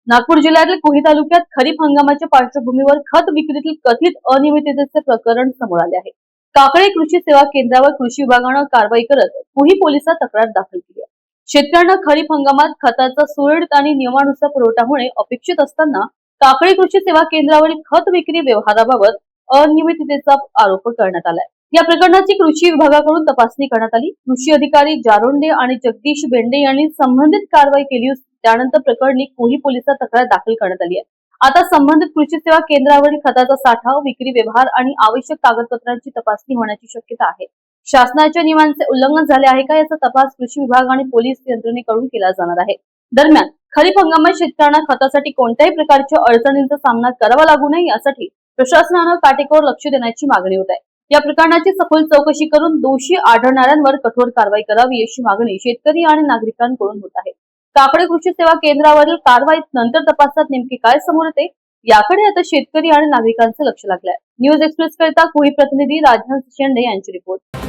नागपूर जिल्ह्यातील कुही तालुक्यात खरीप हंगामाच्या पार्श्वभूमीवर खत विक्रीतील कथित अनियमिततेचे प्रकरण समोर आले आहे। काकडे कृषी सेवा केंद्रावर कृषी विभागाने कारवाई करत कुही पोलिसात तक्रार दाखल केली आहे। शेतकऱ्यांना खरीप हंगामात खताचा सुरळीत आणि नियमानुसार पुरवठा होणे अपेक्षित असताना काकडे कृषी सेवा केंद्रावरील खत विक्री व्यवहाराबाबत अनियमिततेचा आरोप करण्यात आलाय। या प्रकरणाची कृषी विभागाकडून तपासणी करण्यात आली। कृषी अधिकारी जारोंडे आणि जगदीश बेंडे यांनी संबंधित कारवाई केली। त्यानंतर प्रकरणी कुही पोलिसात तक्रार दाखल करण्यात आली आहे। आता संबंधित कृषी सेवा केंद्रावरील खताचा साठा, विक्री व्यवहार आणि आवश्यक कागदपत्रांची तपासणी होण्याची शक्यता आहे। शासनाच्या नियमांचे उल्लंघन झाले आहे का याचा तपास कृषी विभाग आणि पोलीस यंत्रणेकडून केला जाणार आहे। दरम्यान खरीप हंगामात शेतकऱ्यांना खतासाठी कोणत्याही प्रकारच्या अडचणींचा सामना करावा लागू नये यासाठी प्रशासनाने काटेकोर लक्ष देण्याची मागणी होत आहे। या प्रकरणाची सखोल चौकशी करून दोषी आढळणाऱ्यांवर कठोर कारवाई करावी अशी मागणी शेतकरी आणि नागरिकांकडून होत आहे। काकडे कृषी सेवा केंद्रावरील कारवाईत नंतर तपासात नेमके काय समोर येते याकडे आता शेतकरी आणि नागरिकांचे लक्ष लागले आहे। न्यूज एक्सप्रेस करिता कुही प्रतिनिधी राजहंस शेंडे यांची रिपोर्ट।